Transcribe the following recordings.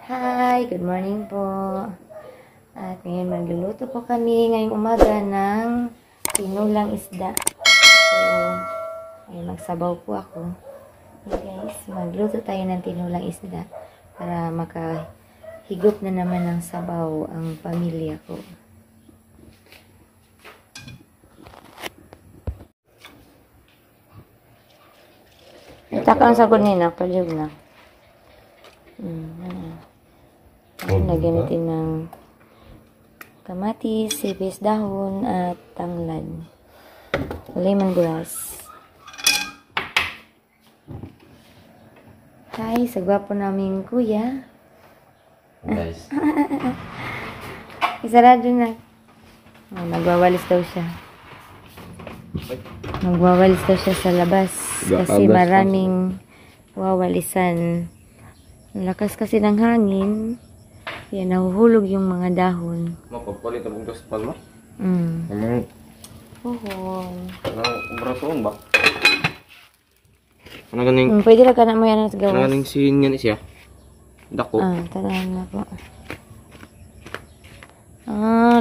Hi, good morning po. At ngayon magluluto po kami ngayong umaga ng tinulang isda. So, ayun, magsabaw po ako. Okay guys, magluto tayo ng tinulang isda para makahigop na naman ng sabaw ang pamilya ko. Itakang sa kunina, palyog na. Lagyan natin ng kamatis, sibuyas dahon, at tanglad. Lemongrass. Hi, sa gwapo naming kuya. Guys. Isarado na. Oh, magwawalis daw siya. Magwawalis daw siya sa labas. Kasi maraming wawalisan. Lakas kasi ng hangin. Yan, nahuhulog yung mga dahon. Mapapalit ang gaspal mo? Puhon. Anong bratoon ba? Ano ganing... Pwede lang ka na mo yan at gawas. Ano ganing sin yan siya? Dako. Tanahan na po.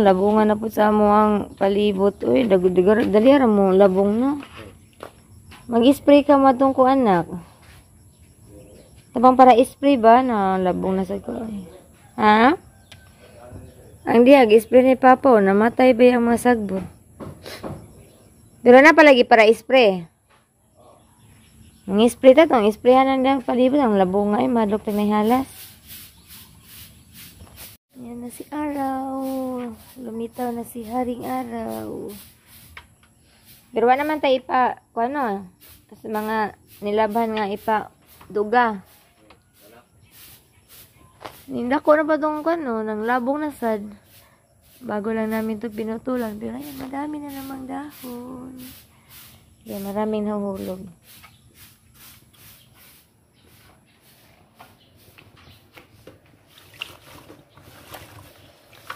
Labungan na po sa mo ang palibot. Uy, daliara mo, labong na. Mag-spray ka matong ko anak. Tabang para spray ba na labong na sa ko. Ha? Ang diag, spray ni Papa, namatay ba yung mga sagbot? Pero na palagi para spray. Ang spray ta tong sprayan ng palibot, ang labong nga madlok na may halas. Yan na si Araw. Lumitaw na si Haring Araw. Pero wala naman tayo ipa, ano, kasi mga nilaban nga ipa duga. Ninda ko na ba itong ano, ng labong na sad. Bago lang namin ito pinutulan. Pero ayan, madami na namang dahon. Yan, maraming nahuhulog.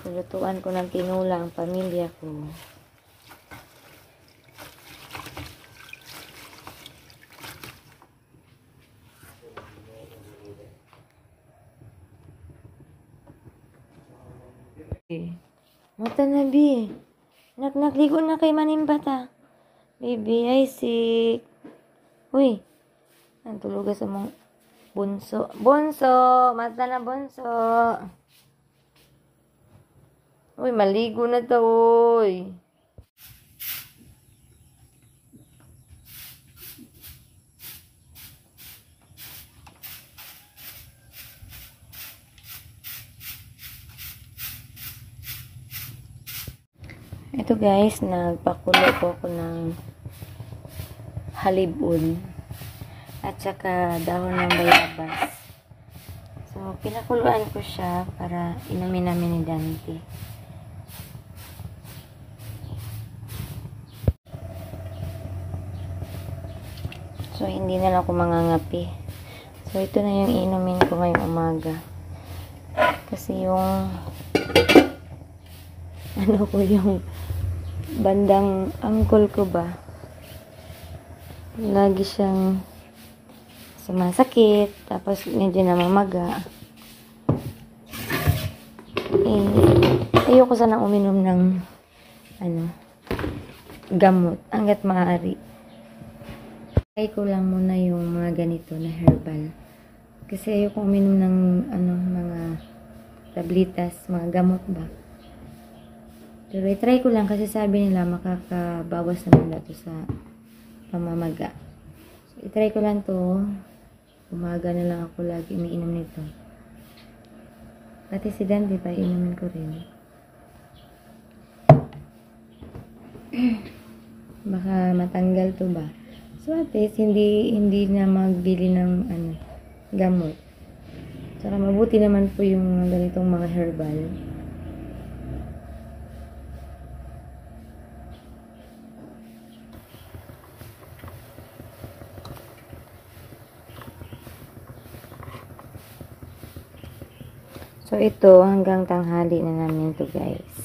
Lutuan ko ng tinula ang pamilya ko. Mata na, Bi. Nakligo na kay Manimbata. Baby, ay sick. Uy. Nantulog sa mong bunso. Bunso! Mata na, bunso. Uy, maligo na to, uy. Ito guys, nagpakulo po ako ng halibon at saka dahon ng bayabas. So, pinakuluan ko siya para inumin namin ni Dante. So, hindi na lang ako mangangapi. So, ito na yung inumin ko ngayong umaga. Kasi yung ano ko yung bandang angkol ko ba, lagi siyang sumasakit, tapos medyo namamaga. Ayoko sanang uminom ng gamot hanggat maaari. Try ko lang muna yung mga ganito na herbal, kasi ayoko uminom ng mga tablitas, mga gamot ba. Pero i-try ko lang kasi sabi nila makakabawas naman na to sa pamamaga. So, i-try ko lang to. Umaga na lang ako lagi umiinom nito. Pati si Dante pa, inumin ko rin. Baka matanggal to ba. So at least, hindi na magbili ng gamot. Saka mabuti naman po yung ganitong mga herbal. So, ito, hanggang tanghali na namin ito, guys.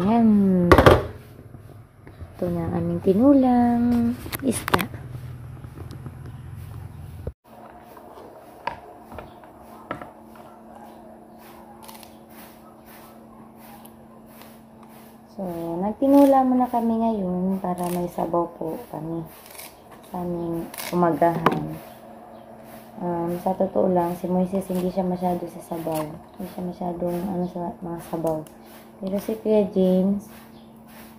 Yan. magluto ng aming tinulang isda. So, nagtinula muna kami ngayon para may sabaw po kami sa aming umagahan. Sa totoo lang, si Moises hindi siya masyado sa sabaw. Hindi siya masyadong sa mga sabaw. Pero si Kuya James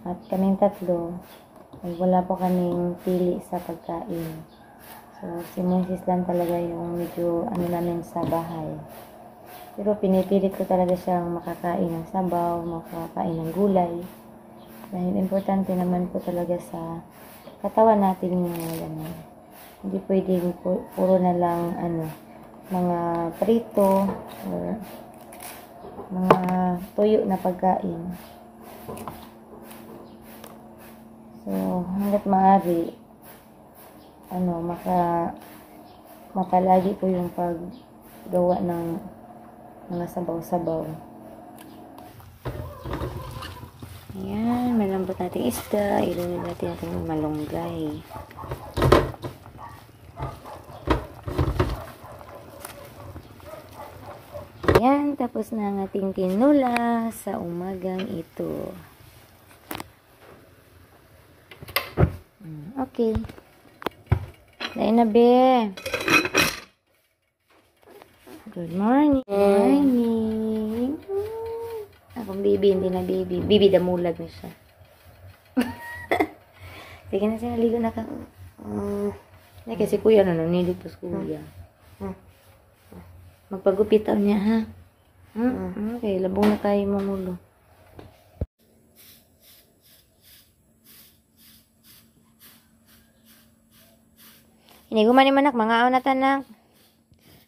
at kaming tatlo, ay wala po kaming pili sa pagkain. So, si Moises lang talaga yung medyo namin sa bahay. Pero pinipilit ko talaga siyang makakain ng sabaw, makakain ng gulay. Dahil importante naman po talaga sa katawan natin yung gano'n. Hindi pwedeng puro na lang mga prito or mga tuyo na pagkain. So, hanggat maaari, mapalagi po yung paggawa ng mga sabaw-sabaw. Ayan, malambot natin isda. Ilunod natin yung malunggay. Ayan, tapos na ang ating tinula sa umagang ito. Okay. Dahil na, be. Good morning. Good morning. Akong baby, hindi na baby. Baby, damulag na siya. Sige na siya, naligo na ka. Kasi kuya nilip sa kuya. Magpagupit daw niya, ha? Okay, labong na tayo mamulo. Hiniguman ni manak, mga aw na tanak.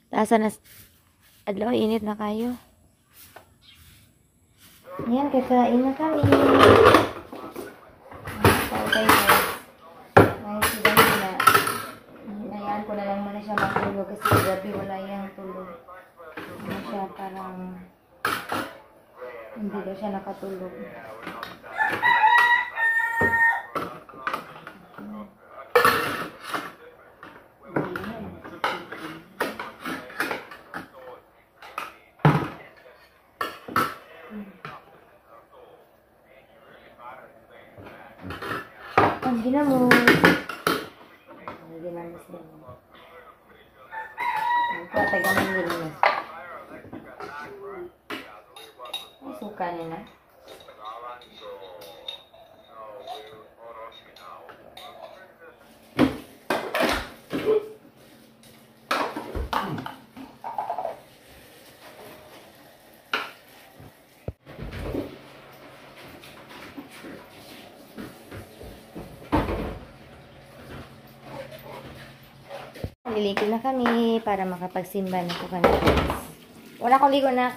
Tasa na, adlaw, init na kayo. Ayan, kakain na kami. Okay, guys. Ngayon si Danila. Hinayaan ko na lang muna siya matulog kasi gabi wala yung tulog. Siya parang hindi daw siya nakatulog. Ang ginamo. Ang ginamo siya. Ang patagamang ginamo. Ay, suka niya na. Liliko na kami para makapagsimba na po kami. Wala akong ligo na.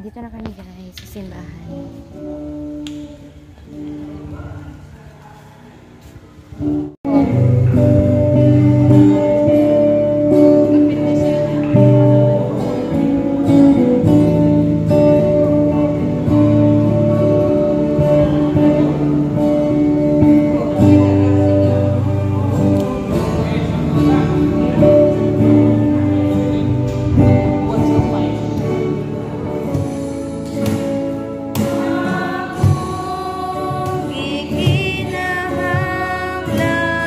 Dito na kami guys sa simbahan. Giginahanglan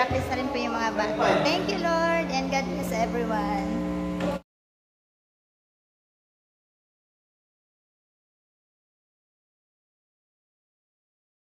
mag-practice na rin po yung mga bata. Thank you, Lord, and God bless everyone.